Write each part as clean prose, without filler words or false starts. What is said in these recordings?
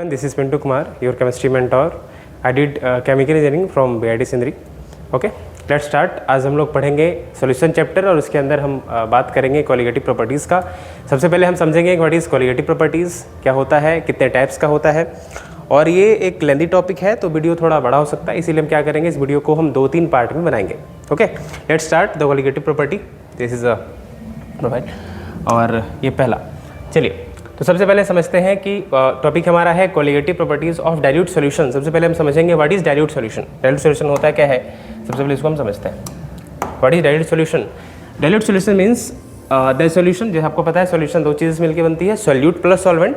This is Pintu Kumar, your chemistry mentor. I did chemical engineering from BIT Sindri. Okay, let's start. आज हम लोग पढ़ेंगे solution chapter और उसके अंदर हम बात करेंगे कोलिगेटिव प्रॉपर्टीज़ का। सबसे पहले हम समझेंगे व्हाट इज़ कोलिगेटिव प्रॉपर्टीज़, क्या होता है, कितने टाइप्स का होता है। और ये एक लेंदी टॉपिक है तो वीडियो थोड़ा बड़ा हो सकता है, इसीलिए हम क्या करेंगे, इस वीडियो को हम 2-3 पार्ट में बनाएंगे। Okay, let's start the colligative property. This is a profile और ये पहला। चलिए, तो सबसे पहले समझते हैं कि टॉपिक हमारा है colligative properties of dilute solution. सबसे पहले हम समझेंगे what is dilute solution. Dilute solution होता है क्या है, सबसे पहले इसको हम समझते हैं। What is dilute solution? Dilute solution means the solution, जैसे आपको पता है सॉल्यूशन दो चीज़ मिलकर बनती है, सॉल्यूट प्लस सॉल्वेंट।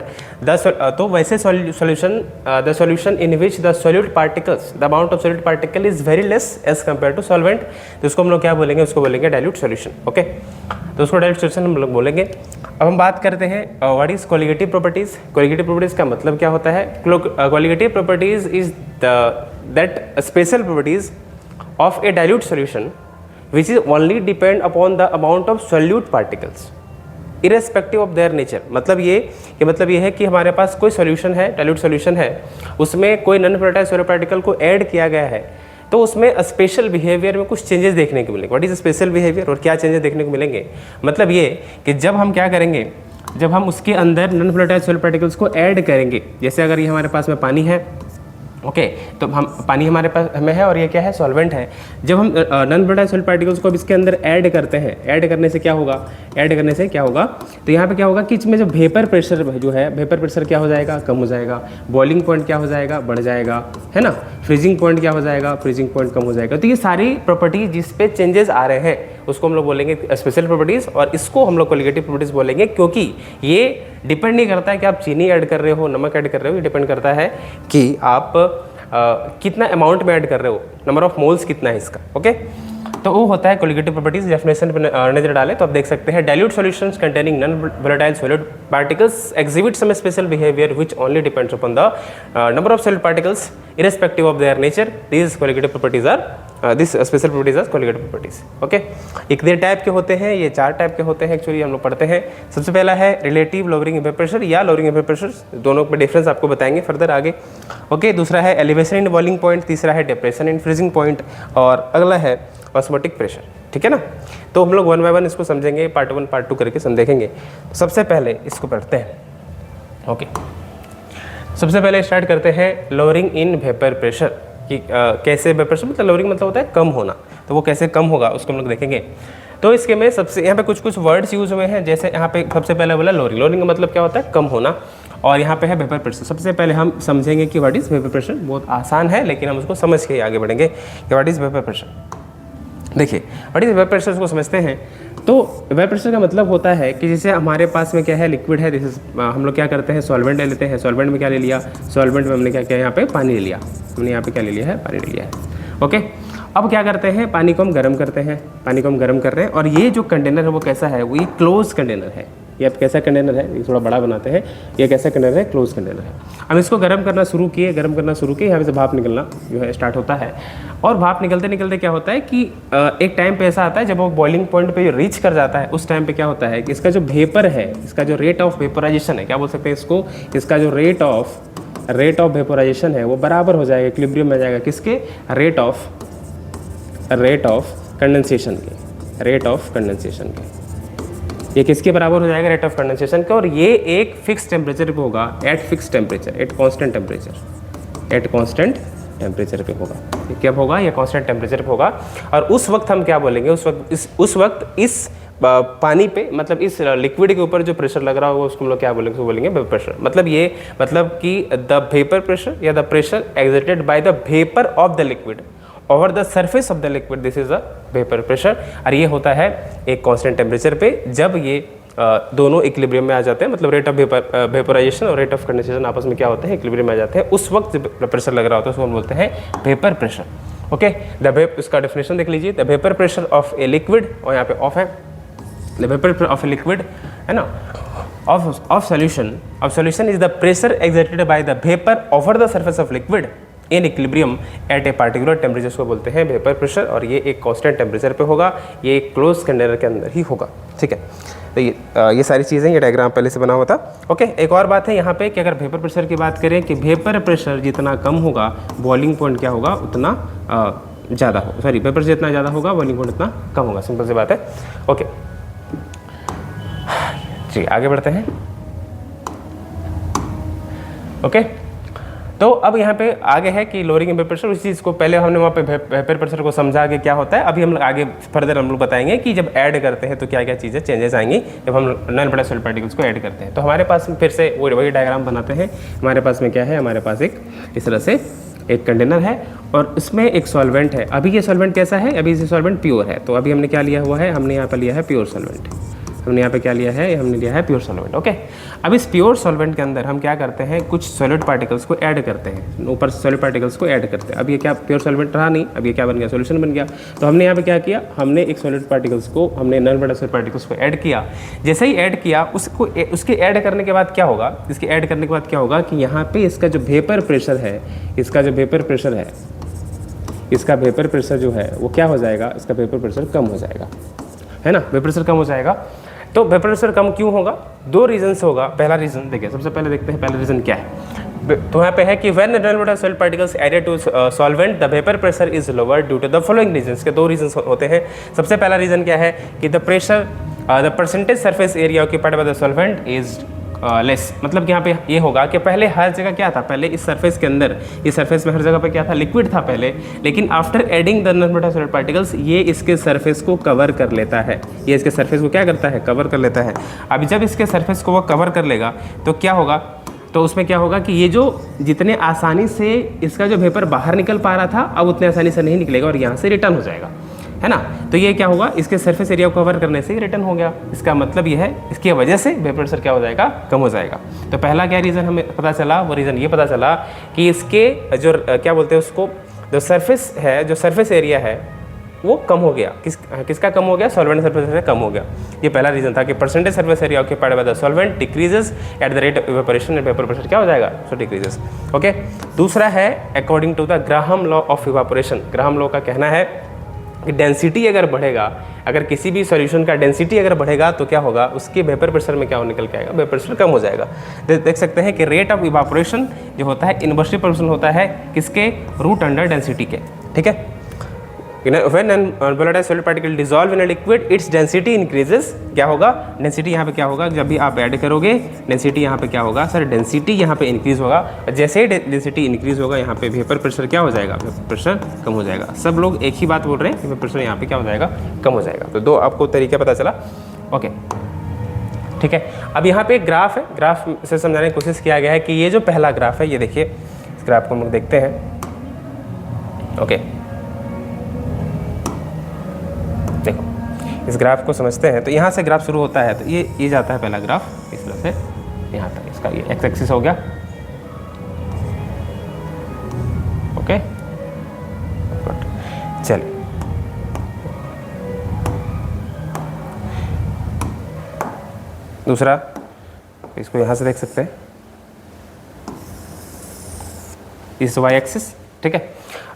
तो वैसे solution the solution in which the solute particles, the amount of solute particle is very less as compare to solvent. तो उसको हम लोग क्या बोलेंगे, उसको बोलेंगे डाइल्यूट सॉल्यूशन। ओके, तो उसको डाइल्यूट सॉल्यूशन हम लोग बोलेंगे। अब हम बात करते हैं what is colligative properties. Colligative properties का मतलब क्या होता है? Colligative properties is that special properties of A dilute solution which is only depend upon the amount of solute particles irrespective of their nature। मतलब ये है कि हमारे पास कोई सॉल्यूशन है, डाइल्यूट सॉल्यूशन है, उसमें कोई नॉन वोलेटाइल सोल्यूट पार्टिकल को ऐड किया गया है, तो उसमें स्पेशल बिहेवियर में कुछ चेंजेस देखने को मिलेंगे। व्हाट इज स्पेशल बिहेवियर और क्या चेंजेस देखने को मिलेंगे? मतलब ये कि जब हम क्या करेंगे, जब हम उसके अंदर नॉन वोलेटाइल सोल्यूट पार्टिकल्स को ऐड करेंगे, जैसे अगर ये हमारे पास में पानी है, ओके, तो हम पानी हमारे पास हमें है और ये क्या है, सॉल्वेंट है। जब हम नॉन वोलेटाइल सोल्यूट पार्टिकल्स को अब इसके अंदर ऐड करते हैं, ऐड करने से क्या होगा, तो यहाँ पे क्या होगा कि इसमें जो वेपर प्रेशर जो है, वेपर प्रेशर क्या हो जाएगा, कम हो जाएगा। बॉइलिंग पॉइंट क्या हो जाएगा, बढ़ जाएगा, है ना। फ्रीजिंग पॉइंट क्या हो जाएगा, फ्रीजिंग पॉइंट कम हो जाएगा। तो ये सारी प्रॉपर्टी जिस पे चेंजेस आ रहे हैं उसको हम लोग बोलेंगे स्पेशल प्रॉपर्टीज़, और इसको हम लोग कोलिगेटिव प्रॉपर्टीज़ बोलेंगे, क्योंकि ये डिपेंड नहीं करता है कि आप चीनी ऐड कर रहे हो, नमक ऐड कर रहे हो, ये डिपेंड करता है कि आप कितना अमाउंट में ऐड कर रहे हो, नंबर ऑफ मोल्स कितना है इसका। ओके, तो वो होता है कोलिगेटिव प्रॉपर्टीज। डेफिनेशन पे नजर डालें तो आप देख सकते हैं, dilute solutions containing non volatile solid particles exhibit some special behaviour which only depends upon the number of solid particles irrespective of their nature। These colligative properties are this special properties are colligative properties। Okay, ये कितने type के होते हैं? ये 4 type के होते हैं actually, हम लोग पढ़ते हैं। सबसे पहला है रिलेटिव लोअरिंग वेपर प्रेशर या लोअरिंग वेपर प्रेशर, दोनों में डिफरेंस आपको बताएंगे फर्दर आगे। ओके, दूसरा है एलिवेशन इन बॉइलिंग पॉइंट, तीसरा है डिप्रेशन इन फ्रीजिंग पॉइंट, और अगला है ऑस्मोटिक प्रेशर। ठीक है ना, तो हम लोग 1 बाय 1 इसको समझेंगे, पार्ट 1 पार्ट 2 करके देखेंगे। सबसे पहले इसको पढ़ते हैं। ओके, सबसे पहले स्टार्ट करते हैं लोअरिंग इन वेपर प्रेशर कि कैसे वेपर प्रेशर, मतलब लोअरिंग मतलब होता है कम होना, तो वो कैसे कम होगा उसको हम लोग देखेंगे। तो इसके में सबसे यहाँ पे कुछ वर्ड्स यूज हुए हैं, जैसे यहाँ पे सबसे पहले बोला लोअरिंग। लोअरिंग का मतलब क्या होता है, कम होना, और यहाँ पे है वेपर प्रेशर। सबसे पहले हम समझेंगे कि व्हाट इज वेपर प्रेशर। बहुत आसान है लेकिन हम उसको समझ के आगे बढ़ेंगे कि व्हाट इज वेपर प्रेशर। देखिए, व्हाट इज वेपर प्रेशर को समझते हैं। तो वेपर प्रेशर का मतलब होता है कि जैसे हमारे पास में क्या है, लिक्विड है, हम लोग क्या करते हैं, सॉल्वेंट ले लेते हैं। सॉल्वेंट में क्या ले लिया, सॉल्वेंट में हमने क्या किया, यहाँ पे पानी ले लिया, हमने यहाँ पे क्या ले लिया है, पानी ले लिया है। ओके, अब क्या करते हैं, पानी को हम गर्म करते हैं, पानी को हम गर्म कर रहे हैं, और ये जो कंटेनर है वो कैसा है, वो ये क्लोज कंटेनर है। ये अब कैसा कंटेनर है, ये थोड़ा बड़ा बनाते हैं, ये कैसा कंटेनर है, क्लोज कंटेनर है। हम इसको गर्म करना शुरू किए, यहाँ से भाप निकलना जो है स्टार्ट होता है, और भाप निकलते निकलते क्या होता है कि एक टाइम पे ऐसा आता है जब वो बॉइलिंग पॉइंट पे रीच कर जाता है, उस टाइम पे क्या होता है कि इसका जो वेपर है, इसका जो रेट ऑफ वेपोराइजेशन है, क्या बोल सकते हैं इसको, इसका जो रेट ऑफ वेपोराइजेशन है वो बराबर हो जाएगा, इक्विलिब्रियम में जाएगा, किसके, रेट ऑफ कंडेंसेशन के। ये किसके बराबर हो जाएगा, रेट ऑफ कंडेंसेशन का, और ये एक फिक्स टेम्परेचर पे होगा, एट कांस्टेंट टेम्परेचर पे होगा। ये क्या होगा, ये कांस्टेंट टेम्परेचर पे होगा। और उस वक्त हम क्या बोलेंगे, उस वक्त इस पानी पे, मतलब इस लिक्विड के ऊपर जो प्रेशर लग रहा होगा उसको हम लोग क्या बोलेंगे, उसको बोलेंगे वेपर प्रेशर। मतलब कि द वेपर प्रेशर या the pressure exerted by the vapour of the liquid over the surface of the liquid, this is a vapour pressure. और ये होता है एक कांस्टेंट टेम्परेचर पे। जब ये दोनों इक्विलिब्रियम में आ जाते हैं, मतलब रेट ऑफ वेपोराइजेशन और रेट ऑफ कंडेंसेशन आपस में क्या होते हैं, इक्विलिब्रियम में आ जाते हैं, उस वक्त जब प्रेशर लग रहा होता है उसको हम बोलते हैं वेपर प्रेशर। ओके, इसका डेफिनेशन देख लीजिए, the vapour pressure of a liquid, और यहाँ पे ऑफ है, the vapour pressure of a liquid है ना, of solution is the pressure exerted by the vapour over the surface of liquid in equilibrium at a particular temperature को बोलते हैं vapour pressure, और ये एक कांस्टेंट टेम्परेचर पे होगा, ये एक क्लोज कंटेनर के अंदर ही होगा। ठीक है, तो ये सारी चीज़ें, ये डायग्राम पहले से बना हुआ था। ओके, एक और बात है यहाँ पे कि अगर वेपर प्रेशर की बात करें कि वेपर प्रेशर जितना कम होगा बॉइलिंग पॉइंट क्या होगा उतना ज़्यादा हो, सॉरी वेपर जितना ज़्यादा होगा बॉइलिंग पॉइंट उतना कम होगा, सिंपल सी बात है। ओके जी, आगे बढ़ते हैं। ओके, तो अब यहाँ पे आगे है कि लोअरिंग वेपर प्रेशर, उस चीज़ को पहले हमने वहाँ पे वेपर प्रेशर को समझा के क्या होता है। अभी हम आगे फर्दर हम लोग बताएंगे कि जब ऐड करते हैं तो क्या क्या चीज़ें चेंजेस आएंगी जब हम नॉन पोलर सॉलिड पार्टिकल्स को ऐड करते हैं। तो हमारे पास फिर से वही डायग्राम बनाते हैं। हमारे पास में क्या है, हमारे पास एक इस तरह से एक कंटेनर है और उसमें एक सॉल्वेंट है। अभी ये सॉल्वेंट कैसा है, अभी ये सॉल्वेंट प्योर है। तो अभी हमने क्या लिया हुआ है, हमने यहाँ पर लिया है प्योर सॉल्वेंट। हमने यहाँ पे क्या लिया है, हमने लिया है प्योर सॉल्वेंट। ओके, अब इस प्योर सॉल्वेंट के अंदर हम क्या करते हैं, कुछ सॉलिड पार्टिकल्स को ऐड करते हैं, ऊपर सॉलिड पार्टिकल्स को ऐड करते हैं। अब ये क्या प्योर सॉल्वेंट रहा नहीं, अब ये क्या बन गया, सॉल्यूशन बन गया। तो हमने यहाँ पे क्या किया, हमने एक सॉलिड पार्टिकल्स को, हमने नॉन पोलर सॉलिड पार्टिकल्स को ऐड किया। जैसे ही ऐड किया उसके ऐड करने के बाद क्या होगा, इसके ऐड करने के बाद क्या होगा कि यहाँ पे इसका जो वेपर प्रेशर है, इसका जो वेपर प्रेशर है, इसका वेपर प्रेशर जो है वो क्या हो जाएगा, इसका वेपर प्रेशर कम हो जाएगा, है ना, वेपर प्रेशर कम हो जाएगा। तो वेपर प्रेशर कम क्यों होगा, दो रीजन से होगा। पहला रीजन देखिए, सबसे पहले देखते हैं पहला रीजन क्या है। तो यहाँ पे है कि when non polar solid particles added to solvent the vapour pressure is lower due to the following reasons. के दो रीजंस होते हैं। सबसे पहला रीजन क्या है कि the percentage surface area occupied by the solvent is less. मतलब कि यहाँ पे ये होगा कि पहले हर जगह क्या था, पहले इस सरफेस के अंदर, इस सरफेस में हर जगह पे क्या था, लिक्विड था पहले, लेकिन after adding the non polar solid particles ये इसके सरफेस को कवर कर लेता है। ये इसके सरफेस को क्या करता है, कवर कर लेता है। अब जब इसके सरफेस को वो कवर कर लेगा तो क्या होगा, तो उसमें क्या होगा कि ये जो जितने आसानी से इसका जो वेपर बाहर निकल पा रहा था अब उतने आसानी से नहीं निकलेगा और यहाँ से रिटर्न हो जाएगा, है ना। तो ये क्या होगा, इसके सरफेस एरिया को कवर करने से रिटर्न हो गया। इसका मतलब ये है, इसकी वजह से वेपर प्रेशर क्या हो जाएगा, कम हो जाएगा। तो पहला क्या रीज़न हमें पता चला, वो रीज़न ये पता चला कि इसके जो क्या बोलते हैं उसको, जो सरफेस है, जो सरफेस एरिया है वो कम हो गया। किसका कम हो गया, सॉल्वेंट सरफेस एरिया कम हो गया। ये पहला रीज़न था कि percentage surface area occupied by the solvent decreases at the rate of evaporation and vapour pressure क्या हो जाएगा, सो डिक्रीजेस। ओके, दूसरा है according to the Graham law of evaporation. Graham law का कहना है कि डेंसिटी अगर बढ़ेगा, अगर किसी भी सॉल्यूशन का डेंसिटी अगर बढ़ेगा तो क्या होगा, उसके वेपर प्रेशर में क्या हो निकल के आएगा, वेपर प्रेशर कम हो जाएगा। देख सकते हैं कि रेट ऑफ इवापोरेशन जो होता है इन्वर्सली प्रोपोर्शनल होता है किसके, रूट अंडर डेंसिटी के। ठीक है, when unpolarized solid particle dissolve in a liquid its density increases। क्या होगा, डेंसिटी यहाँ पे क्या होगा, जब भी आप ऐड करोगे डेंसिटी यहाँ पे क्या होगा, सर डेंसिटी यहाँ पे इंक्रीज होगा। जैसे ही डेंसिटी इंक्रीज होगा यहाँ पे वेपर प्रेशर क्या हो जाएगा, वेपर प्रेशर कम हो जाएगा। सब लोग एक ही बात बोल रहे हैं कि वेपर प्रेशर यहाँ पे क्या हो जाएगा, कम हो जाएगा। तो दो आपको तरीका पता चला। ओके, ठीक है। अब यहाँ पे एक ग्राफ है, ग्राफ से समझाने की कोशिश किया गया है कि ये जो पहला ग्राफ है, ये देखिए, इस ग्राफ को हम लोग देखते हैं। ओके, देखो इस ग्राफ को समझते हैं। तो यहाँ से ग्राफ शुरू होता है, तो ये जाता है पहला ग्राफ इस तरह से यहाँ तक, इसका ये एक्स एक्सिस हो गया। ओके, चलिए दूसरा, इसको यहाँ से देख सकते हैं, इस वाई एक्सिस। ठीक है,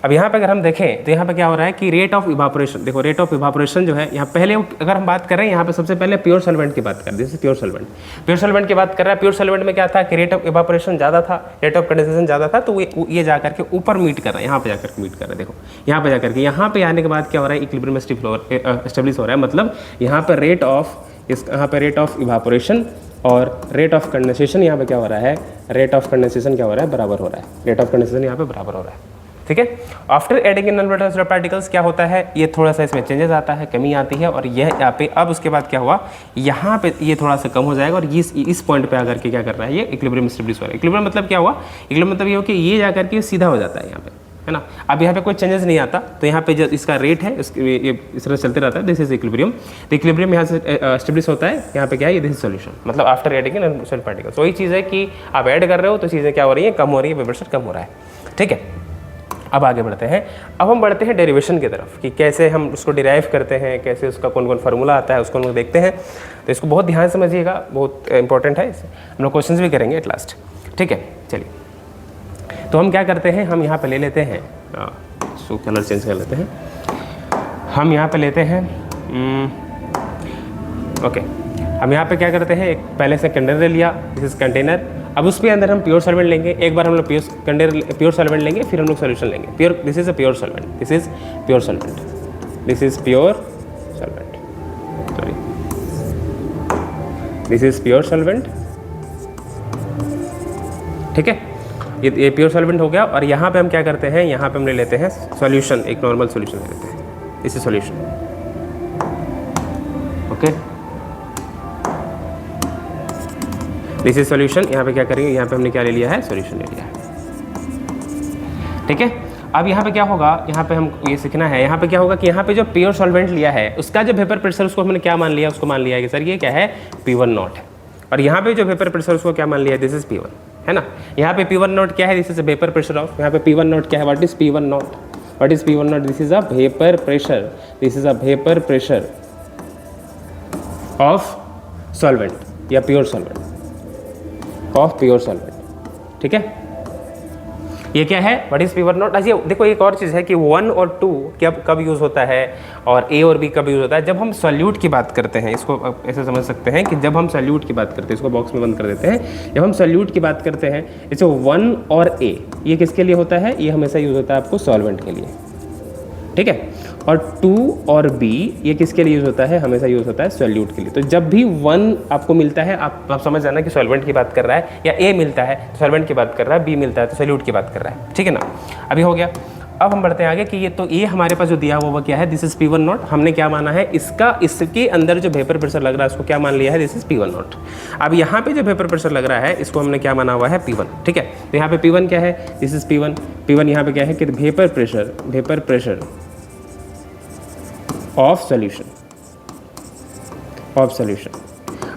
अब यहाँ पे अगर हम देखें तो यहाँ पे क्या हो रहा है कि रेट ऑफ इवापोरेशन, देखो रेट ऑफ इवापोरेशन जो है यहाँ पहले अगर हम बात कर रहे हैं, यहाँ पे सबसे पहले प्योर सॉल्वेंट की बात कर रहे हैं। जैसे प्योर सॉल्वेंट की बात कर रहा है, प्योर सॉल्वेंट में क्या था कि रेट ऑफ इवापोरेशन ज़्यादा था, रेट ऑफ कंडेंसेशन ज़्यादा था, तो ये जा करके ऊपर मीट कर रहा है, यहाँ पे जाकर मीट कर रहा है। देखो यहाँ पे जाकर के, यहाँ पे आने के बाद क्या हो रहा है, इक्विलिब्रियम एस्टेब्लिश हो रहा है। मतलब यहाँ पर रेट ऑफ इवापोरेशन और रेट ऑफ कंडेंसेशन यहाँ पे क्या हो रहा है, रेट ऑफ कंडेंसेशन क्या हो रहा है, बराबर हो रहा है। रेट ऑफ कंडेंसेशन यहाँ पे बराबर हो रहा है। ठीक है, after adding in non polar solid particles क्या होता है, ये थोड़ा सा इसमें चेंजेस आता है, कमी आती है, और यह यहाँ पे अब उसके बाद क्या हुआ, यहाँ पे ये थोड़ा सा कम हो जाएगा और इस पॉइंट पे आकर के क्या कर रहा है, ये इक्विलिब्रियम एस्टेब्लिश हो रहा है। इक्विलिब्रियम मतलब क्या हुआ, इक्विलिब्रियम मतलब ये हो कि ये जा करके सीधा हो जाता है यहाँ पे, है ना। अब यहाँ पे कोई चेंजेस नहीं आता, तो यहाँ पे जो इसका रेट है ये इस तरह चलते रहता है, दिस इज इक्विलिब्रियम। तो इक्विलिब्रियम यहाँ से एस्टेब्लिश होता है, यहाँ पे क्या है, ये दिस इज सॉल्यूशन। मतलब after adding in non polar solid particles, वही चीज़ है कि आप ऐड कर रहे हो तो चीज़ें क्या हो रही है, कम हो रही है, वेपर प्रेशर कम हो रहा है। ठीक है, अब आगे बढ़ते हैं। अब हम बढ़ते हैं डेरिवेशन की तरफ कि कैसे हम उसको डिराइव करते हैं, कैसे उसका कौन कौन फार्मूला आता है, उसको हम लोग देखते हैं। तो इसको बहुत ध्यान समझिएगा, बहुत इंपॉर्टेंट है, हम लोग क्वेश्चंस भी करेंगे एट लास्ट। ठीक है, चलिए तो हम क्या करते हैं, हम यहाँ पे ले लेते हैं, सो कलर चेंज कर लेते हैं, हम यहाँ पे लेते हैं ओके, हम यहाँ पे क्या करते हैं, एक पहले से कंटेनर लिया, दिस इज कंटेनर। अब उसके अंदर हम प्योर सॉल्वेंट लेंगे। एक बार हम लोग प्योर सॉल्वेंट लेंगे, फिर हम लोग सोल्यूशन लेंगे। Pure, this is a pure solvent, this is pure solvent, this is pure solvent, sorry, this is pure solvent. ठीक है, ये प्योर सॉल्वेंट हो गया। और यहाँ पे हम क्या करते हैं, यहाँ पे हम ले लेते हैं सॉल्यूशन, एक नॉर्मल सॉल्यूशन ले लेते हैं, this is solution. Okay, this is solution. यहाँ पे क्या करेंगे, यहाँ पे हमने क्या ले लिया है, सॉल्यूशन ले लिया है। ठीक है, अब यहाँ पे क्या होगा, यहाँ पे हम ये सीखना है, यहाँ पे क्या होगा कि यहाँ पे जो प्योर सॉल्वेंट लिया है उसका जो वेपर प्रेशर, उसको हमने क्या मान लिया, उसको मान लिया है कि सर ये क्या है, P1 नॉट है। और यहाँ पे जो वेपर प्रेशर उसको क्या मान लिया है, दिस इज P1, है ना। यहाँ पे P1 नॉट क्या है, this is a vapour pressure of, यहाँ पे P1 नॉट क्या है, what is P1 naught, what is P1 naught, this is a vapour pressure, this is a vapour pressure of solvent या pure solvent, of pure solvent. ठीक है, ये क्या है, व्हाट इज P1 नॉट। अच्छा देखो, एक और चीज़ है कि 1 और 2 कब यूज़ होता है और A और B कब यूज़ होता है, जब हम सॉल्यूट की बात करते हैं। इसको ऐसे समझ सकते हैं कि जब हम सॉल्यूट की बात करते हैं, इसको बॉक्स में बंद कर देते हैं, जब हम सॉल्यूट की बात करते हैं, जैसे 1 और A ये किसके लिए होता है, ये हमेशा यूज़ होता है आपको सॉल्वेंट के लिए। ठीक है, और 2 और B ये किसके लिए यूज़ होता है, हमेशा यूज़ होता है सॉल्यूट के लिए। तो जब भी 1 आपको मिलता है, आप समझ जाना कि सॉल्वेंट की बात कर रहा है, या A मिलता है तो सॉल्वेंट की बात कर रहा है, B मिलता है तो सॉल्यूट की बात कर रहा है। ठीक है ना, अभी हो गया। अब हम बढ़ते हैं आगे कि ये हमारे पास जो दिया हुआ वो क्या है, दिस इज P1 नॉट। हमने क्या माना है, इसके अंदर जो वेपर प्रेशर लग रहा है उसको क्या मान लिया है, दिस इज P1 नॉट। अब यहाँ पे जो वेपर प्रेशर लग रहा है इसको हमने क्या माना हुआ है, P1। ठीक है, तो यहाँ पे P1 क्या है, दिस इज P1 यहाँ पे क्या है कि वेपर प्रेशर ऑफ सॉल्यूशन।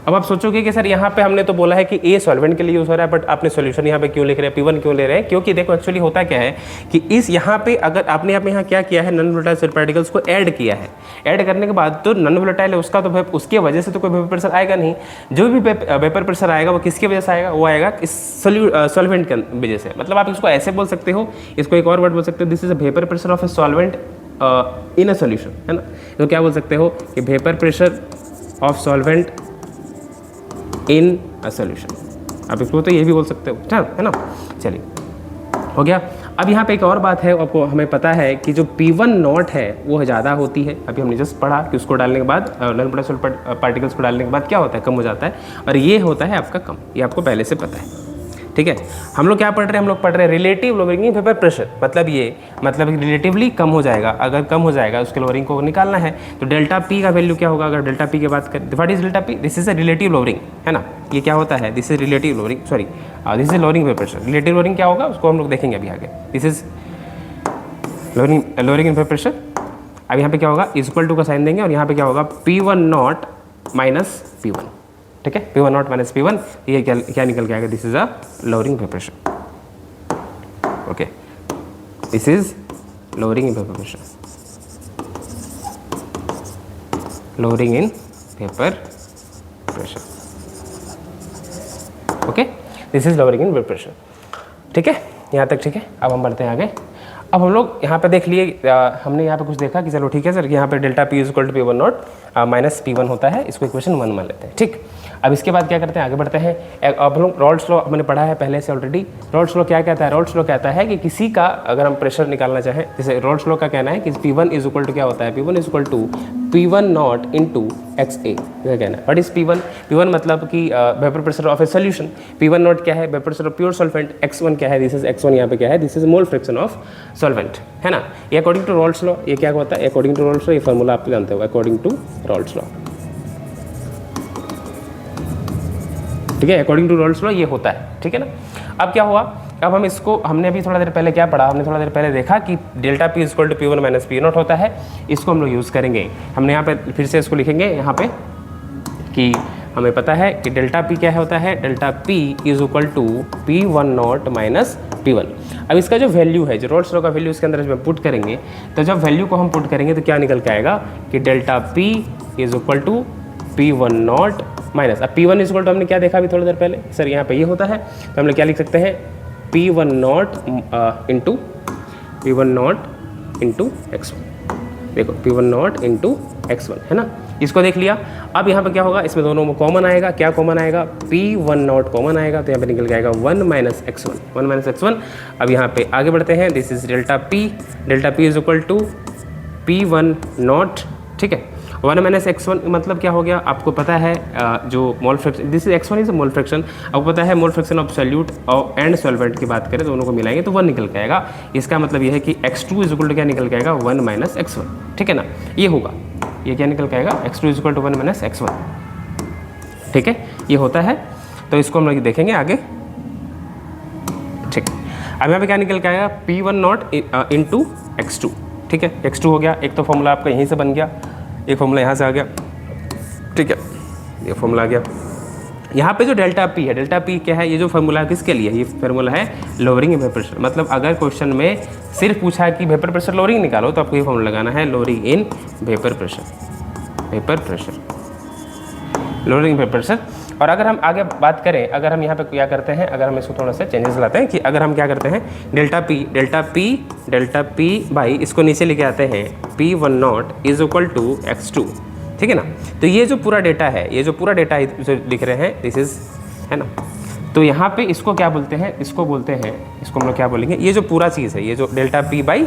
अब आप सोचोगे कि सर यहाँ पे हमने तो बोला है कि A सॉल्वेंट के लिए यूज़ हो रहा है, बट आपने सॉल्यूशन यहाँ पे क्यों लिख रहे हैं, P1 क्यों ले रहे हैं। क्योंकि देखो एक्चुअली होता क्या है कि इस यहाँ पे अगर आपने यहाँ क्या किया है, नॉन वोलेटाइल सॉलिड पार्टिकल्स को ऐड किया है। ऐड करने के बाद तो नॉन वोलेटाइल है उसका, तो उसकी वजह से तो कोई वेपर प्रेशर आएगा नहीं। जो भी वेपर प्रेशर आएगा वो किसकी वजह से आएगा, वो आएगा इस सॉल्वेंट के वजह से। मतलब आप इसको ऐसे बोल सकते हो, इसको एक और वर्ड बोल सकते हो, this is a vapour pressure of a solvent in a solution, है ना। तो क्या बोल सकते हो कि vapour pressure of solvent in a solution. आप इसको तो ये भी बोल सकते हो, है ना। चलिए, हो गया। अब यहाँ पे एक और बात है, आपको हमें पता है कि जो P1 नॉट है वो ज़्यादा होती है। अभी हमने जस्ट पढ़ा कि उसको डालने के बाद, नॉन वोलेटाइल पार्टिकल्स को डालने के बाद क्या होता है, कम हो जाता है, और ये होता है आपका कम। ये आपको पहले से पता है। ठीक है, हम लोग क्या पढ़ रहे हैं, हम लोग पढ़ रहे हैं रिलेटिव लोअरिंग वेपर प्रेशर। मतलब रिलेटिवली कम हो जाएगा। अगर कम हो जाएगा उसके लोअरिंग को निकालना है, तो डेल्टा P का वैल्यू क्या होगा। अगर डेल्टा P की बात करें, what is delta P, this is a relative lowering, है ना। ये क्या होता है, this is relative lowering, sorry this is lowering vapour pressure. Relative lowering क्या होगा उसको हम लोग देखेंगे अभी आगे। This is lowering vapour pressure. अब यहाँ पे क्या होगा, इक्वल टू का साइन देंगे, और यहाँ पे क्या होगा, P1 नॉट माइनस P1। ठीक है, P1 नॉट माइनस P1, ये क्या निकल के आएगा, this is a lowering vapour pressure. Okay, this is lowering in vapour pressure, lowering in vapour pressure. Okay, this is lowering in vapour pressure. ठीक है, यहाँ तक ठीक है। अब हम बढ़ते हैं आगे। अब हम लोग यहाँ पे देख लिए, हमने यहाँ पे कुछ देखा कि चलो ठीक है सर, यहाँ पे delta P is equal to P1 not minus P1 होता है। इसको इक्वेशन 1 मान लेते हैं। ठीक, अब इसके बाद क्या करते हैं, आगे बढ़ते हैं। अब हम लोग रॉल्स लॉ हमने पढ़ा है पहले से ऑलरेडी। रॉल्स लॉ क्या कहता है, रॉल्स लॉ कहता है कि किसी का अगर हम प्रेशर निकालना चाहें, जैसे रॉल्स लॉ का कहना है कि P1 इज इक्वल टू क्या होता है, P1 is equal to P1 not into XA। यह कहना है। व्हाट इज P1 मतलब कि vapour pressure of a solution. P1 not क्या है, vapour pressure of pure solvent. X1 क्या है, दिस इज X1 यहाँ पे क्या है, this is mole fraction of solvent, है ना। ये अकॉर्डिंग टू रॉल्स लॉ, ये क्या होता है, अकॉर्डिंग टू रॉल्स लॉ, ये फॉर्मूला आप जानते हो, अकॉर्डिंग टू रॉल्स लॉ। ठीक है, अकॉर्डिंग टू रॉल्स लॉ ये होता है। ठीक है ना। अब क्या हुआ, अब हम इसको, हमने अभी थोड़ा देर पहले क्या पढ़ा, हमने थोड़ा देर पहले देखा कि delta P is equal to P1 minus P naught होता है। इसको हम लोग यूज़ करेंगे। हमने यहाँ पे फिर से इसको लिखेंगे यहाँ पे कि हमें पता है कि डेल्टा P क्या होता है, delta P is equal to P1 not minus P1। अब इसका जो वैल्यू है, जो रॉल्स लॉ का वैल्यू इसके अंदर जब पुट करेंगे, तो जब वैल्यू को हम पुट करेंगे तो क्या निकल के आएगा कि delta P is equal to P1 not minus, अब P1 इज इक्वल टू हमने क्या देखा अभी थोड़ी देर पहले, सर यहाँ पे ये होता है, तो हम लोग क्या लिख सकते हैं, P1 नॉट इंटू X1। देखो P1 नॉट इंटू X1 है ना। इसको देख लिया। अब यहाँ पे क्या होगा, इसमें दोनों में कॉमन आएगा। क्या कॉमन आएगा, P1 नॉट कॉमन आएगा, तो यहाँ पे निकल के आएगा 1 माइनस x1, 1 माइनस x1। अब यहाँ पे आगे बढ़ते हैं, this is delta P is equal to P1 naught, ठीक है। 1 माइनस x1 मतलब क्या हो गया, आपको पता है जो mole fraction, this is x1 is mole fraction, आपको पता है मोल फ्रैक्शन ऑफ सॉल्यूट और एंड सॉल्वेंट की बात करें, दोनों को मिलाएंगे तो 1 निकल के आएगा। इसका मतलब ये है कि x2 इज इक्वल टू क्या निकल के आएगा, 1 माइनस x1, ठीक है ना। ये होगा, ये क्या निकल के आएगा, x2 is equal to 1 minus x1, ठीक है, ये होता है। तो इसको हम लोग देखेंगे आगे, ठीक। अब यहाँ पे क्या निकल के आएगा, P1 नॉट इंटू x2, ठीक है। x2 हो गया, एक तो फॉर्मूला आपका यहीं से बन गया, एक फॉर्मूला यहाँ से आ गया, ठीक है, ये फॉर्मूला आ गया। यहाँ पे जो डेल्टा P है, डेल्टा P क्या है, ये जो फार्मूला किसके लिए है, ये फार्मूला है लोअरिंग इन वेपर प्रेशर। मतलब अगर क्वेश्चन में सिर्फ पूछा है कि वेपर प्रेशर लोअरिंग निकालो, तो आपको ये फार्मूला लगाना है, lowering in vapour pressure, lowering vapour pressure. और अगर हम आगे बात करें, अगर हम यहाँ पे क्या करते हैं, अगर हम इसको थोड़ा सा चेंजेस लाते हैं कि अगर हम क्या करते हैं, डेल्टा P बाई इसको नीचे लेके आते हैं, P1 naught is equal to x2, ठीक है ना। तो ये जो पूरा डेटा है, ये जो पूरा डेटा जो लिख रहे हैं, दिस इज, है ना। तो यहाँ पे इसको क्या बोलते हैं, इसको बोलते हैं, इसको हम लोग क्या बोलेंगे, ये जो पूरा चीज़ है, ये जो डेल्टा P बाई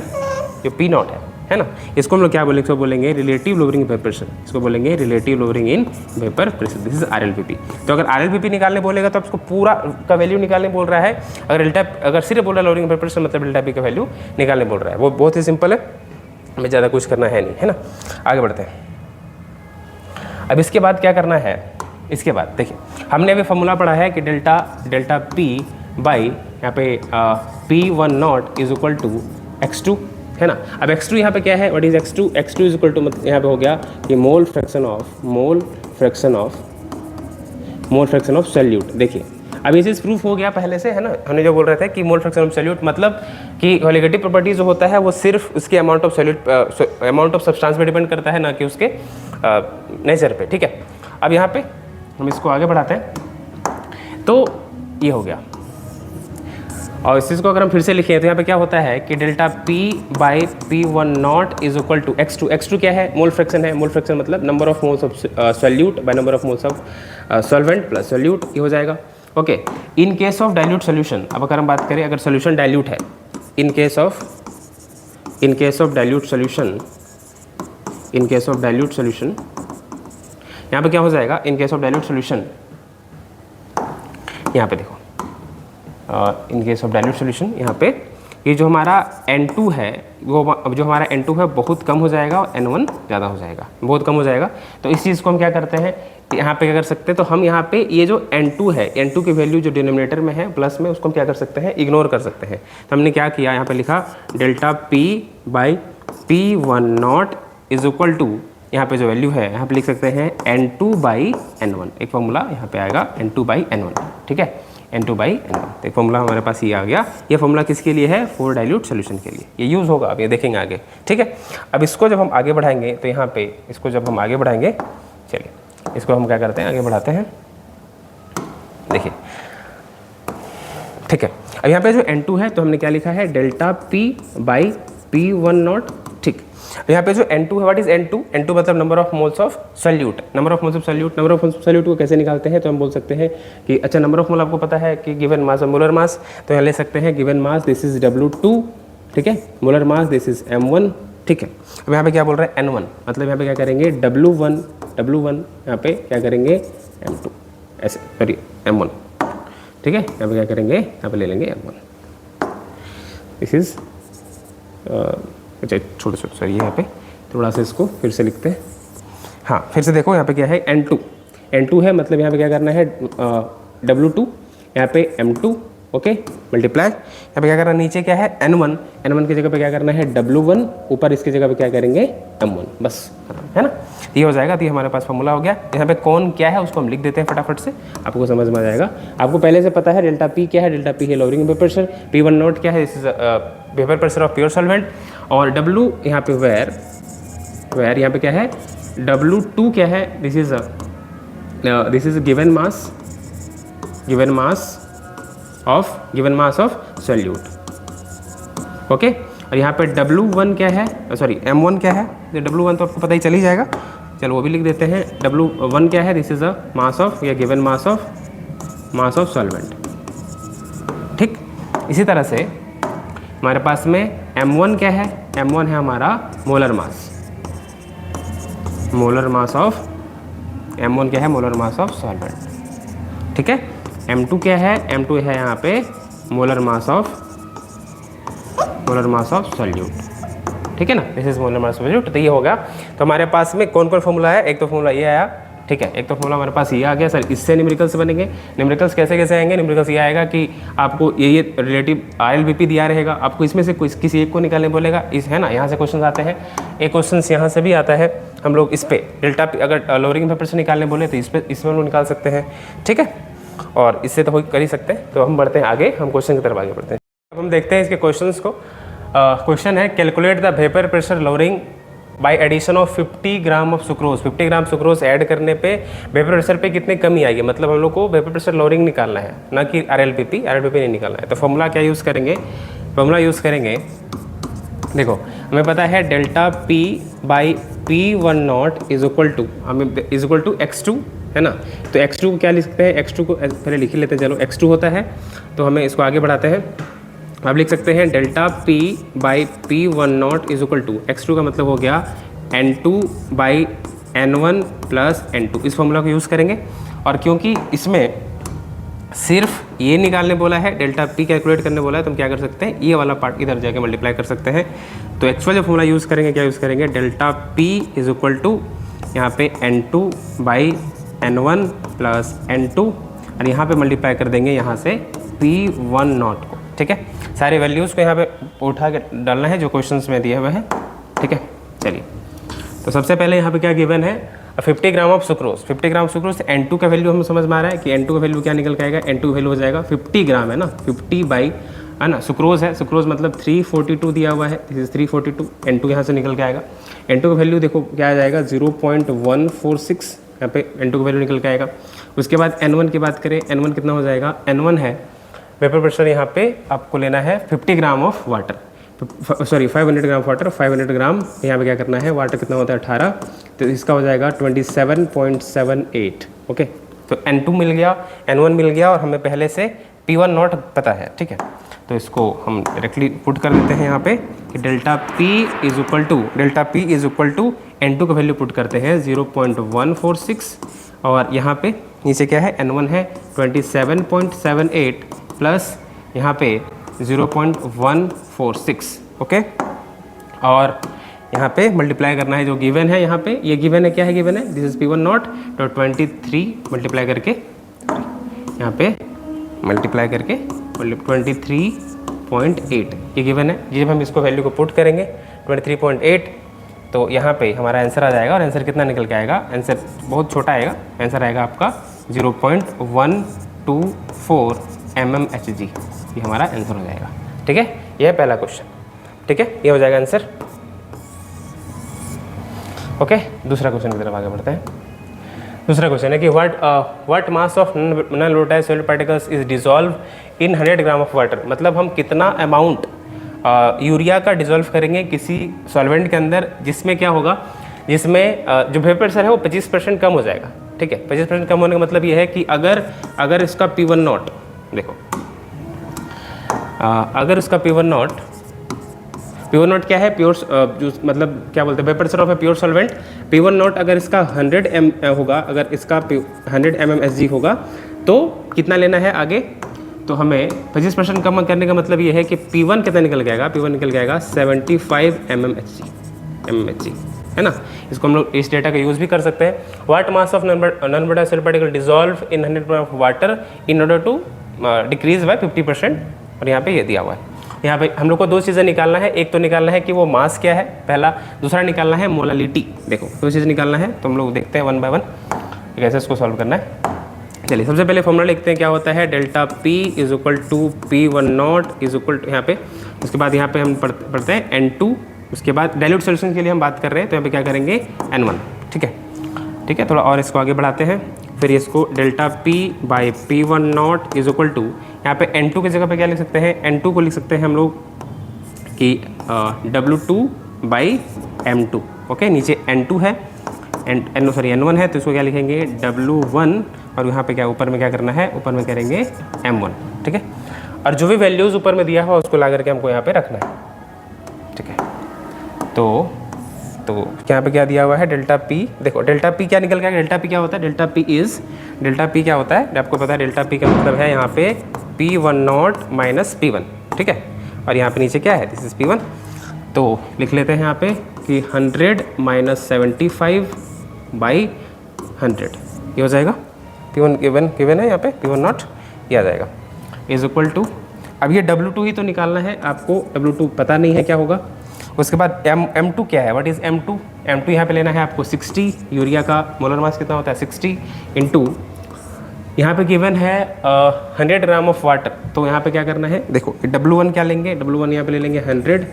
जो P नॉट है ना, इसको हम लोग क्या बोलेंगे, इसको बोलेंगे रिलेटिव लोअरिंग वेपर प्रेशर, इसको बोलेंगे relative lowering in vapour pressure, this is RLVP। तो अगर RLVP निकालने बोलेगा तो आपको पूरा का वैल्यू निकालने बोल रहा है। अगर सिर्फ बोल रहा है लोअरिंग वेपर प्रेशर, मतलब डेल्टा P का वैल्यू निकालने बोल रहा है। वो बहुत ही सिंपल है, हमें ज़्यादा कुछ करना है नहीं, है ना। आगे बढ़ते हैं। अब इसके बाद क्या करना है, इसके बाद देखिए, हमने अभी फॉर्मूला पढ़ा है कि डेल्टा P बाई यहाँ पे P1 naught is equal to x2, है ना। अब x2 यहाँ पे क्या है, what is x2 is equal to, मतलब यहाँ पे हो गया कि मोल फ्रैक्शन ऑफ सॉल्यूट। देखिए अब ये चीज़ प्रूफ हो गया पहले से, है ना। हमने जो बोल रहे थे कि मोल फ्रैक्शन ऑफ सॉल्यूट मतलब कि कोलिगेटिव प्रॉपर्टी जो होता है वो सिर्फ उसके अमाउंट ऑफ सब्सटेंस पे डिपेंड करता है, ना कि उसके नेचर पे, ठीक है। अब यहाँ पे हम इसको आगे बढ़ाते हैं, तो ये हो गया। और इस चीज़ को अगर हम फिर से लिखें तो यहाँ पे क्या होता है कि delta P by P1 naught is equal to x2 क्या है, मोल फ्रैक्शन है। मोल फ्रैक्शन मतलब number of moles of solute by number of moles of solvent plus solute, ये हो जाएगा। Okay, in case of dilute solution, अब अगर हम बात करें, अगर सोल्यूशन डाइल्यूट है, in case of dilute solution, यहाँ पे क्या हो जाएगा, in case of dilute solution, यहाँ पे देखो, इन केस ऑफ डाइल्यूट सोल्यूशन, यहाँ पे ये जो हमारा N2 है, वो जो हमारा N2 है बहुत कम हो जाएगा और N1 ज़्यादा हो जाएगा, बहुत कम हो जाएगा। तो इस चीज़ को हम क्या करते हैं, यहाँ पे क्या कर सकते हैं, तो हम यहाँ पे ये जो N2 है, N2 की वैल्यू जो डिनोमिनेटर में है प्लस में, उसको हम क्या कर सकते हैं, इग्नोर कर सकते हैं। तो हमने क्या किया, यहाँ पे लिखा delta P by P1 naught is equal to, यहाँ पे जो वैल्यू है यहाँ पे लिख सकते हैं N2 बाई N1, एक फॉर्मूला यहाँ पे आएगा N2 बाई N1, ठीक है, N2 बाई N1। तो एक फॉर्मूला हमारे पास ये आ गया। ये फॉर्मूला किसके लिए है, फॉर डाइल्यूट सोल्यूशन के लिए ये यूज़ होगा, अब ये देखेंगे आगे, ठीक है। अब इसको जब हम आगे बढ़ाएंगे, तो यहाँ पे इसको जब हम आगे बढ़ाएंगे, चलिए इसको हम क्या करते हैं, आगे बढ़ाते हैं, देखिए, ठीक है। अब यहाँ पे जो N2 है, तो हमने क्या लिखा है, delta P by P1 naught, ठीक। यहाँ पे जो N2 है, व्हाट इज N2 मतलब number of moles of solute. Number of moles of solute को कैसे निकालते हैं, तो हम बोल सकते हैं कि अच्छा, नंबर ऑफ मोल आपको पता है कि गिवन मास और मोलर मास, तो यहाँ ले सकते हैं given mass this is W2, ठीक है, molar mass this is M1, ठीक है। अब यहाँ पे क्या बोल रहा है, N1 मतलब यहाँ पे क्या करेंगे, W1 यहाँ पे क्या करेंगे, M2 ऐसे, सॉरी M1, ठीक है। यहाँ पे क्या करेंगे, यहाँ पे ले लेंगे M1, दिस इज अच्छा छोटे सॉरी, यहाँ पे थोड़ा सा इसको फिर से लिखते हैं, हाँ फिर से देखो, यहाँ पे क्या है, N2 है, मतलब यहाँ पे क्या करना है, W2, यहाँ पे M2, ओके, मल्टीप्लाई, यहाँ पे क्या करना है, नीचे क्या है, N1 की जगह पे क्या करना है, W1, ऊपर इसकी जगह पे क्या करेंगे, M1, बस, है ना। ये हो जाएगा। तो ये हमारे पास फॉर्मूला हो गया। यहाँ पे कौन क्या है उसको हम लिख देते हैं फटाफट से, आपको समझ में आ जाएगा। आपको पहले से पता है डेल्टा P क्या है, डेल्टा P है lowering vapour pressure, P1 not क्या है, this is vapour pressure of pure solvent, और W यहाँ पे वेयर यहाँ पे क्या है, W2 क्या है, this is given mass of solute, okay. और यहाँ पे W1 क्या है, सॉरी M1 क्या है, W1 तो आपको पता ही चल ही जाएगा, चलो वो भी लिख देते हैं। W1 क्या है, this is a mass of या गिवन मास ऑफ सॉल्वेंट। ठीक, इसी तरह से हमारे पास में M1 क्या है, M1 है हमारा मोलर मास ऑफ M1 क्या है, मोलर मास ऑफ सॉल्वेंट। ठीक है, M2 क्या है, M2 है यहाँ पे मोलर मास ऑफ सॉल्यूट। ठीक है ना, this is molar mass of solute. तो ये हो गया। तो हमारे पास में कौन कौन फॉर्मूला है, एक तो फॉर्मूला ये आया, ठीक है, एक तो फॉर्मूला हमारे पास ये आ गया। सर इससे न्यूमेरिकल्स बनेंगे। न्यूमेरिकल्स कैसे आएंगे, न्यूमेरिकल्स ये आएगा कि आपको ये रिलेटिव RLBP दिया रहेगा, आपको इसमें से किसी एक को निकालने बोलेगा, इस है ना, यहाँ से क्वेश्चन आते हैं। एक क्वेश्चन यहाँ से भी आता है, हम लोग इस पे डेल्टा P अगर लोअरिंग पेपर से निकालने बोले तो इसमें हम लोग निकाल सकते हैं। ठीक है, और इससे तो कर ही सकते हैं। तो हम बढ़ते हैं आगे, हम क्वेश्चन की तरफ आगे बढ़ते हैं। अब हम देखते हैं इसके क्वेश्चंस को। क्वेश्चन है calculate the vapour pressure lowering by addition of 50 gram of sucrose. 50 gram sucrose add करने पे वेपर प्रेशर पे कितनी कमी आएगी, मतलब हम लोग को वेपर प्रेशर लोअरिंग निकालना है, ना कि RLBP नहीं निकालना है। तो फॉर्मूला क्या यूज़ करेंगे, फॉर्मूला यूज़ करेंगे, देखो हमें पता है delta P by P10 is equal to x2 है ना। तो x2 को क्या लिख सकते हैं, x2 को पहले लिख ही लेते हैं। चलो x2 होता है, तो हमें इसको आगे बढ़ाते हैं। आप लिख सकते हैं delta P by P10 is equal to x2 का मतलब हो गया N2 by N1 plus N2। इस फॉर्मूला को यूज़ करेंगे। और क्योंकि इसमें सिर्फ ये निकालने बोला है, डेल्टा P कैलकुलेट करने बोला है, तो हम क्या कर सकते हैं, ये वाला पार्ट इधर जाके मल्टीप्लाई कर सकते हैं। तो एक्चुअल जो फॉर्मूला यूज़ करेंगे, क्या यूज़ करेंगे, delta P is equal to यहाँ पे N2 by N1 plus N2, और यहाँ पे मल्टीप्लाई कर देंगे यहाँ से P10 को। ठीक है, सारे वैल्यूज़ को यहाँ पे उठा के डालना है जो क्वेश्चंस में दिए हुए हैं। ठीक है, चलिए तो सबसे पहले यहाँ पे क्या गिवन है, 50 gram of sucrose. 50 gram sucrose, N2 का वैल्यू हमें समझ में आ रहा है कि N2 का वैल्यू क्या निकल के आएगा, N2 वैल्यू हो जाएगा 50 ग्राम है ना, 50 बाई है ना, सुक्रोज है, सुक्रोज मतलब 342 दिया हुआ है, दिस इज 342। N2 यहाँ से निकल के आएगा। N2 का वैल्यू देखो क्या आ जाएगा, 0.146, यहाँ पे N2 का वैल्यू निकल के आएगा। उसके बाद N1 की बात करें, N1 कितना हो जाएगा, N1 है वेपर प्रेशर, यहाँ पे आपको लेना है 50 gram of water, sorry 500 gram water, 500 ग्राम यहाँ पे क्या करना है, वाटर कितना होता है 18, तो इसका हो जाएगा 27.78। ओके, तो N2 मिल गया, N1 मिल गया, और हमें पहले से P10 पता है। ठीक है, तो इसको हम डायरेक्टली पुट कर देते हैं यहाँ पे कि delta P is equal to N2 का वैल्यू पुट करते हैं 0.146, और यहाँ पे नीचे क्या है, N1 है 27.78 प्लस यहाँ पे 0.146। ओके, और यहाँ पे मल्टीप्लाई करना है जो गिवन है, यहाँ पे ये गिवन है, क्या है गिवन है, दिस इज P10, तो 23 मल्टीप्लाई करके यहाँ पे मल्टीप्लाई करके 23.8 ये गिवन है। जब हम इसको वैल्यू को पुट करेंगे 23.8, तो यहाँ पे हमारा आंसर आ जाएगा, और आंसर कितना निकल के आएगा, आंसर बहुत छोटा आएगा, आंसर आएगा आपका 0.124 mmHg, ये हमारा आंसर हो जाएगा। ठीक है, ये है पहला क्वेश्चन। ठीक है, ये हो जाएगा आंसर। ओके, दूसरा क्वेश्चन की तरफ आगे बढ़ते हैं। दूसरा क्वेश्चन है कि what mass of non volatile solid particles is dissolve in 100 gram of water. मतलब हम कितना अमाउंट यूरिया का डिसॉल्व करेंगे किसी सॉल्वेंट के अंदर, जिसमें क्या होगा, जिसमें जो वेपर प्रेशर है वो 25% कम हो जाएगा। ठीक है, 25% कम होने का मतलब ये है कि अगर इसका P10 देखो, अगर उसका P10 क्या है, प्योर जो मतलब क्या बोलते हैं, vapour pressure of a pure solvent, P10 अगर इसका 100 होगा, अगर इसका 100 mmHg होगा, तो कितना लेना है आगे, तो हमें 25% कम करने का मतलब ये है कि P1 कितना निकल जाएगा, P1 निकल जाएगा 75 mmHg है ना। इसको हम लोग इस डेटा का यूज़ भी कर सकते हैं। What mass of non volatile solid particle dissolve in 100 gram of water in order to decrease by 50%, और यहाँ पे ये दिया हुआ है। यहाँ पे हम लोग को दो चीज़ें निकालना है, एक तो निकालना है कि वो मास क्या है पहला, दूसरा निकालना है मोलालिटी। देखो दो चीज़ निकालना है, तो हम लोग देखते हैं 1 बाय 1 कैसे इसको सॉल्व करना है। चलिए सबसे पहले फॉर्मूला लिखते हैं, क्या होता है, delta P is equal to P10 is equal to यहाँ पे, उसके बाद यहाँ पे हम पढ़ते हैं N2, उसके बाद डाइल्यूट सोल्यूशन के लिए हम बात कर रहे हैं, तो यहाँ पे क्या करेंगे N1। ठीक है, ठीक है, थोड़ा और इसको आगे बढ़ाते हैं। फिर इसको delta P by P10 is equal to, यहाँ पे N2 की जगह पे क्या लिख सकते हैं, N2 को लिख सकते हैं हम लोग कि W2 बाई M2। ओके, नीचे N2 है, N1 है तो इसको क्या लिखेंगे W1 और यहाँ पे क्या ऊपर में क्या करना है, ऊपर में करेंगे M1, ठीक है। और जो भी वैल्यूज़ ऊपर में दिया हुआ उसको ला करके हमको यहाँ पे रखना है, ठीक है। तो यहाँ पे क्या दिया हुआ है डेल्टा पी, देखो डेल्टा पी क्या निकल गया, डेल्टा पी क्या होता है, डेल्टा पी क्या होता है आपको पता है, डेल्टा पी का मतलब है यहाँ पे P10 माइनस P1, ठीक है। और यहाँ पे नीचे क्या है, दिस इज P1। तो लिख लेते हैं यहाँ पे कि 100 माइनस 75 बाई 100 ये हो जाएगा, P1 गिवन है यहाँ पे P10 ये आ जाएगा, इज इक्वल टू, अब ये W2 ही तो निकालना है आपको, W2 पता नहीं है क्या होगा। उसके बाद M2 क्या है, व्हाट इज़ M2 यहाँ पे लेना है आपको 60, यूरिया का मोलर मास कितना होता है 60 इंटू यहाँ पे गिवन है 100 ग्राम ऑफ वाटर। तो यहाँ पे क्या करना है, देखो W1 क्या लेंगे, W1 यहाँ पे ले लेंगे 100,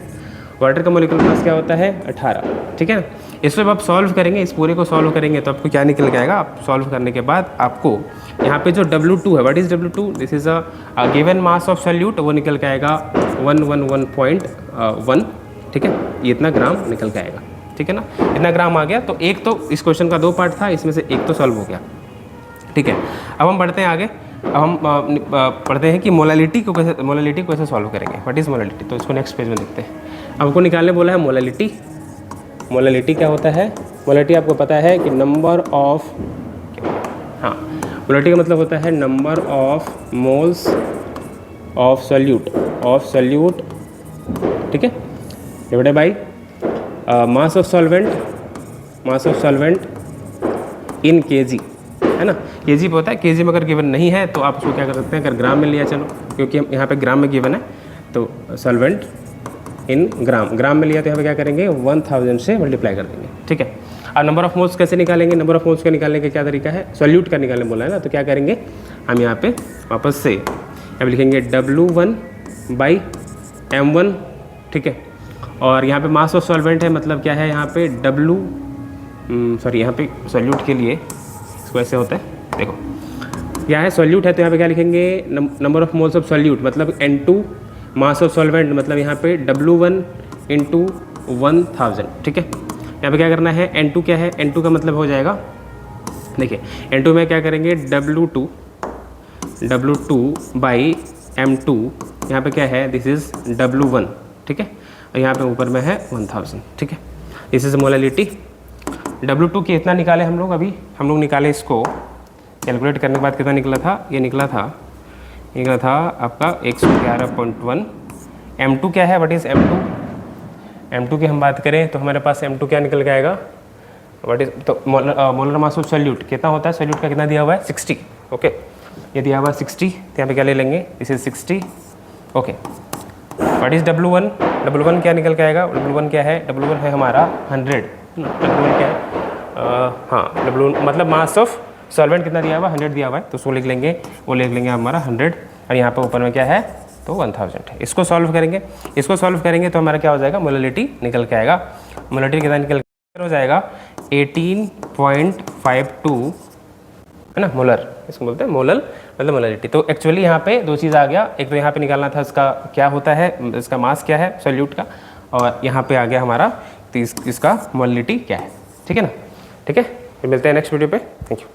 वाटर का मोलिकुलर मास क्या होता है 18, ठीक है ना। इसको जब आप सॉल्व करेंगे, इस पूरे को सॉल्व करेंगे तो आपको क्या निकल के आएगा, आप सॉल्व करने के बाद आपको यहाँ पे जो W2 है, what is W2, this is a given mass of solute, वो निकल के आएगा 111.1, ठीक है। ये इतना ग्राम निकल के आएगा, ठीक है ना, इतना ग्राम आ गया। तो एक तो इस क्वेश्चन का 2 पार्ट था, इसमें से एक तो सॉल्व हो गया, ठीक है। अब हम बढ़ते हैं आगे, अब हम पढ़ते हैं कि मोलालिटी को कैसे सॉल्व करेंगे, व्हाट इज़ मोलालिटी। तो इसको नेक्स्ट पेज में देखते हैं। आपको निकालने बोला है मोलालिटी क्या होता है, मोलालिटी आपको पता है कि नंबर ऑफ, हाँ मोलालिटी का मतलब होता है number of moles of solute, ठीक है, divided by mass of solvent in KG, है ना। केजी पे होता है, केजी में अगर गिवन नहीं है तो आप उसको क्या कर सकते हैं, अगर ग्राम में लिया चलो, क्योंकि हम यहाँ पे ग्राम में गिवन है, तो सॉल्वेंट इन ग्राम में लिया तो यहाँ पे क्या करेंगे 1000 से मल्टीप्लाई कर देंगे, ठीक है। और नंबर ऑफ मोल्स कैसे निकालेंगे, नंबर ऑफ मोल्स का निकालने का क्या तरीका है, सॉल्यूट का निकालने बोला है ना, तो क्या करेंगे हम यहाँ पे वापस से अब लिखेंगे W1 बाई M1, ठीक है। और यहाँ पे मास ऑफ सॉल्वेंट है, मतलब क्या है यहाँ पे यहाँ पे सॉल्यूट के लिए इसको ऐसे होता है, देखो क्या है सॉल्यूट है तो यहाँ पे क्या लिखेंगे number of moles of solute मतलब N2, मास ऑफ सॉल्वेंट मतलब यहाँ पे W1 इंटू 1000, ठीक है। यहाँ पे क्या करना है, N2 क्या है, N2 का मतलब हो जाएगा, देखिए N2 में क्या करेंगे W2 बाई M2, यहाँ पे क्या है दिस इज़ W1, ठीक है। और यहाँ पे ऊपर में है 1000, ठीक है। This is molality. W2 की इतना निकाले हम लोग, अभी हम लोग निकाले इसको, कैलकुलेट करने के बाद कितना निकला था, ये निकला था आपका 111.1। M2 क्या है, व्हाट इज़ M2 की हम बात करें तो हमारे पास M2 क्या निकल के आएगा, व्हाट इज, तो मोलर मास ऑफ सॉल्यूट कितना होता है, सॉल्यूट का कितना दिया हुआ है 60, ओके। ये दिया हुआ है 60, तो यहाँ पे क्या ले लेंगे, this is 60, okay. What is W1 क्या निकल के आएगा, W1 क्या है, W1 है हमारा 100, W1 क्या है, हाँ W1 मतलब मास ऑफ सॉल्वेंट कितना दिया हुआ 100 दिया हुआ है, तो उसको लिख लेंगे, वो लिख लेंगे हमारा 100, और यहाँ पे ऊपर में क्या है तो 1000 है। इसको सॉल्व करेंगे तो हमारा क्या हो जाएगा, मोलालिटी निकल के आएगा। मोलालिटी कितना निकल के हो जाएगा 18.52, है ना, मोलर, इसको बोलते हैं मोलल मतलब मोलालिटी। तो एक्चुअली यहाँ पे 2 चीज़ आ गया, एक तो यहाँ पे निकालना था इसका क्या होता है, इसका मास क्या है सॉल्यूट का, और यहाँ पे आ गया हमारा इसका मोलालिटी क्या है, ठीक है ना, ठीक है। फिर मिलते हैं नेक्स्ट वीडियो पे, थैंक यू।